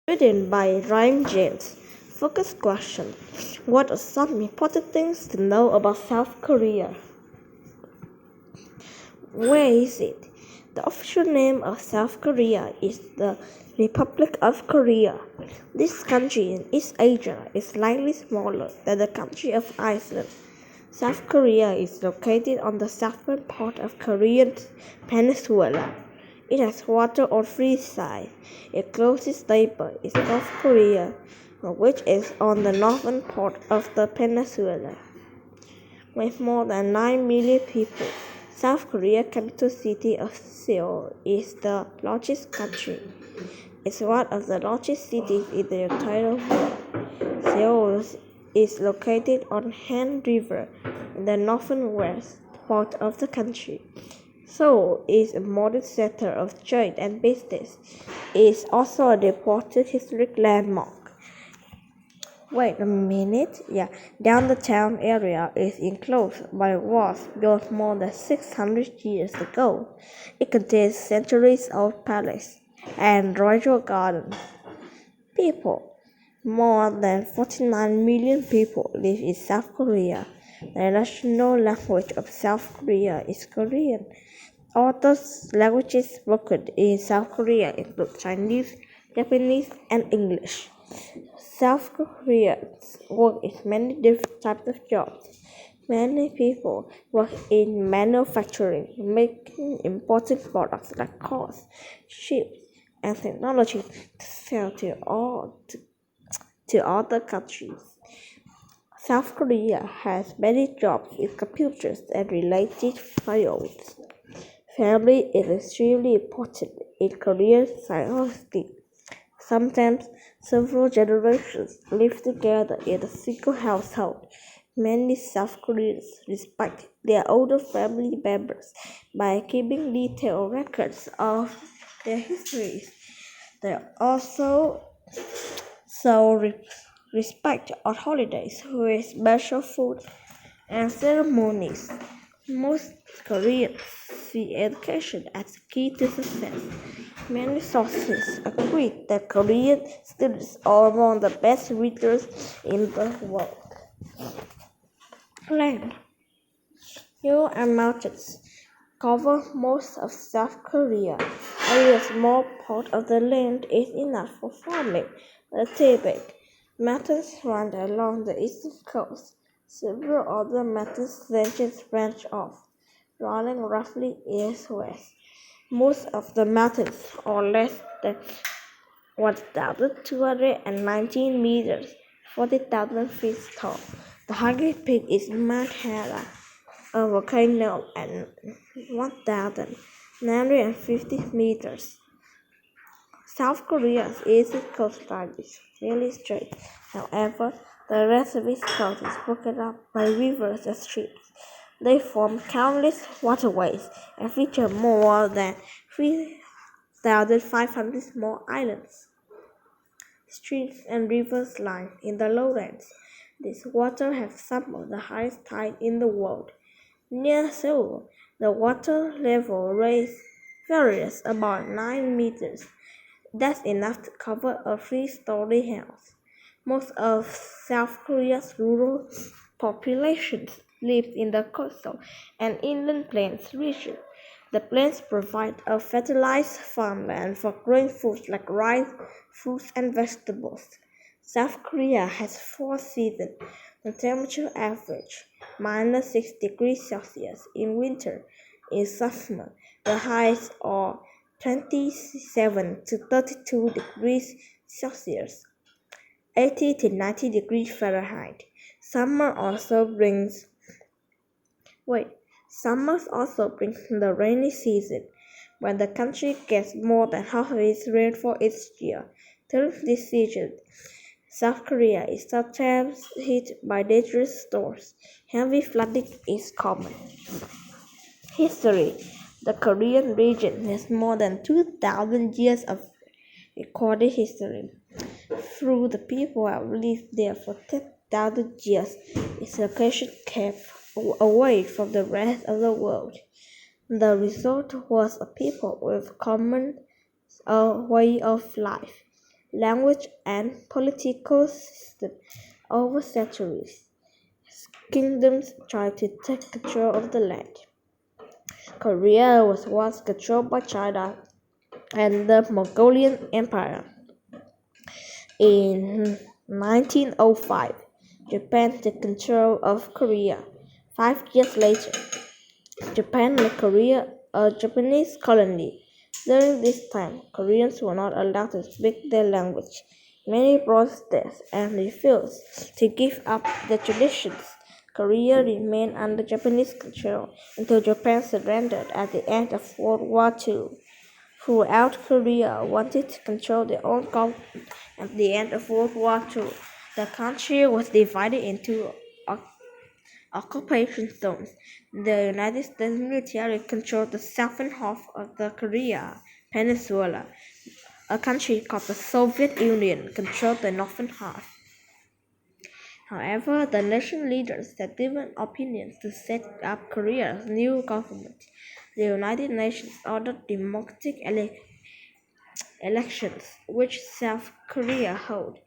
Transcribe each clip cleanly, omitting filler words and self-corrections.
Written by Ryan James. Focus question. What are some important things to know about South Korea? Where is it? The official name of South Korea is the Republic of Korea. This country in East Asia is slightly smaller than the country of Iceland. South Korea is located on the southern part of Korean peninsula. It has water on three sides. Its closest neighbor is North Korea, which is on the northern part of the peninsula. With more than 9 million people, South Korea's capital city of Seoul is the largest country. It's one of the largest cities in the entire world. Seoul is located on Han River in the northwest part of the country. Seoul is a modern center of trade and business. It is also an important historic landmark. Wait a minute. Down the town area is enclosed by walls built more than 600 years ago. It contains centuries-old palace and royal gardens. People. More than 49 million people live in South Korea. The national language of South Korea is Korean. Other languages spoken in South Korea include Chinese, Japanese, and English. South Koreans work in many different types of jobs. Many people work in manufacturing, making important products like cars, ships, and technology to sell to other countries. South Korea has many jobs in computers and related fields. Family is extremely important in Korean society. Sometimes several generations live together in a single household. Many South Koreans respect their older family members by keeping detailed records of their histories. They also respect on holidays with special food and ceremonies. Most Koreans see education as key to success. Many sources agree that Korean students are among the best readers in the world. Land. Hills and mountains cover most of South Korea. Only a small part of the land is enough for farming. The Tibet mountains run along the eastern coast. Several other mountain ranges branch off, running roughly east-west. Most of the mountains are less than 1,219 meters, 40,000 feet tall. The highest peak is Mount Hara, a volcano at 1,950 meters. South Korea's eastern coastline is fairly straight. However, the rest of its coast is broken up by rivers and streams. They form countless waterways and feature more than 3,500 small islands. Streams and rivers lie in the lowlands. These waters have some of the highest tide in the world. Near Seoul, the water level varies about 9 meters. That's enough to cover a 3-story house. Most of South Korea's rural population lives in the coastal and inland plains region. The plains provide a fertilized farmland for growing foods like rice, fruits, and vegetables. South Korea has 4 seasons. The temperature average -6 degrees Celsius in winter. In summer, the highs are 27 to 32 degrees Celsius, 80 to 90 degrees Fahrenheit. Summers also bring the rainy season, when the country gets more than half of its rainfall each year. During this season, South Korea is sometimes hit by dangerous storms. Heavy flooding is common. History. The Korean region has more than 2,000 years of recorded history. Through the people have lived there for 10,000 years, its location kept away from the rest of the world. The result was a people with common way of life. language, and political system over centuries. Kingdoms tried to take control of the land. Korea was once controlled by China and the Mongolian Empire. In 1905, Japan took control of Korea. 5 years later, Japan made Korea a Japanese colony. During this time, Koreans were not allowed to speak their language. Many protested and refused to give up their traditions. Korea remained under Japanese control until Japan surrendered at the end of World War II. Throughout Korea wanted to control their own government. At the end of World War II, the country was divided into occupation zones. The United States military controlled the southern half of the Korea Peninsula. A country called the Soviet Union controlled the northern half. However, the nation leaders had different opinions to set up Korea's new government. The United Nations ordered democratic elections, which South Korea held.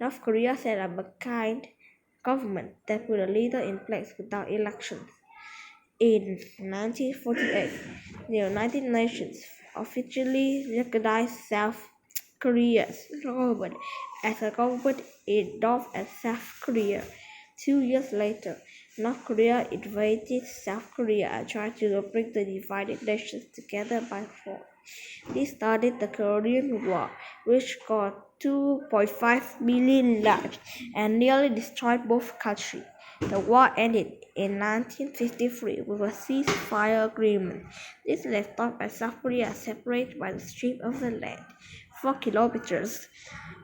North Korea set up a kind government that put a leader in place without elections. In 1948, the United Nations officially recognized South Korea's government as a government endorsed as South Korea. 2 years later, North Korea invaded South Korea and tried to bring the divided nations together by force. This started the Korean War, which cost 2.5 million lives and nearly destroyed both countries. The war ended in 1953 with a ceasefire agreement. This left North and South Korea separated by the strip of the land, 4 kilometers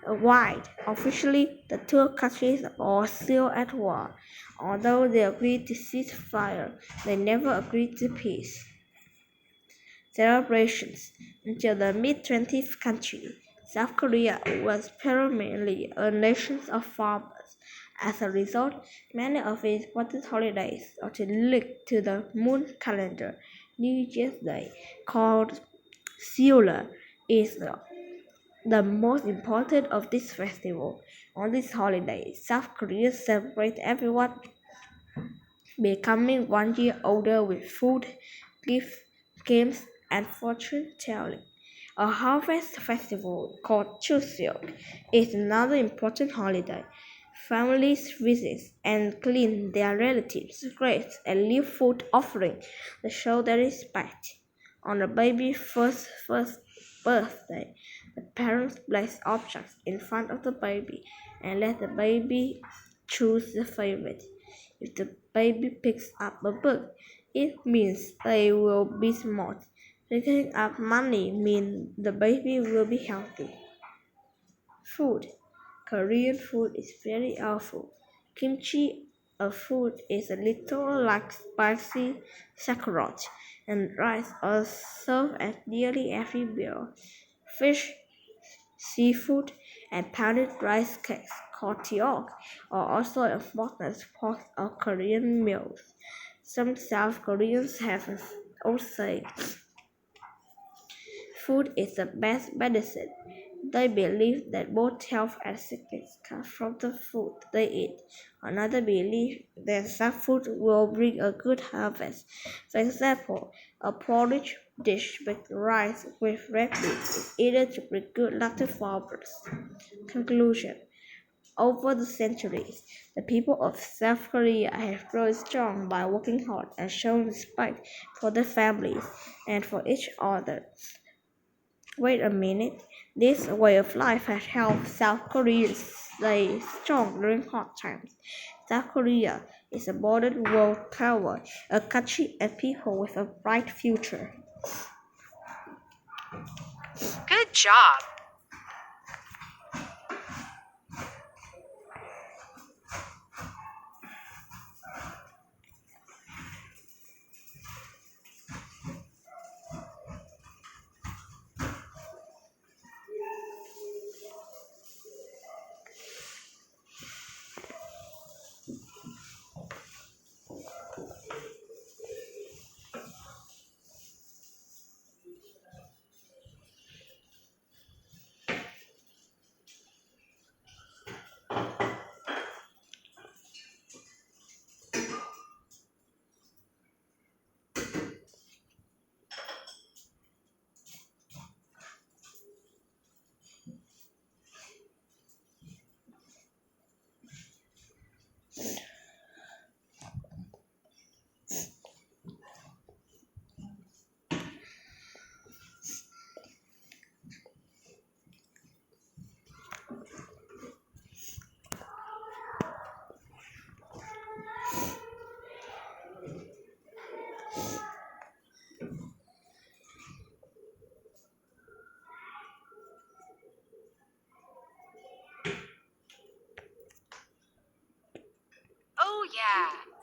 wide. Officially, the two countries are still at war. Although they agreed to ceasefire, they never agreed to peace. Celebrations. Until the mid-20th century, South Korea was primarily a nation of farmers. As a result, many of its important holidays are linked to the moon calendar. New Year's Day, called Seoller, is the most important of this festival. On this holiday, South Koreans celebrate everyone becoming 1 year older with food, gifts, games, and fortune telling. A harvest festival called Chuseok is another important holiday. Families visit and clean their relatives' graves and leave food offering to show their respect. On the baby's first birthday, the parents place objects in front of the baby and let the baby choose the favorite. If the baby picks up a book, it means they will be smart. Picking up money means the baby will be healthy. Food. Korean food is very awful. Kimchi, a food, is a little like spicy sauerkraut, and rice are served at nearly every meal. Fish, seafood, and pounded rice cakes, called tteok, are also important parts of Korean meals. Some South Koreans have an old saying, food is the best medicine. They believe that both health and sickness come from the food they eat. Another belief that some food will bring a good harvest. For example, a porridge dish with rice with red beans is eaten to bring good luck to farmers. Conclusion. Over the centuries, the people of South Korea have grown strong by working hard and showing respect for their families and for each other. Wait a minute, this way of life has helped South Koreans stay strong during hard times. South Korea is a modern world power, a country and people with a bright future. Good job! Yeah.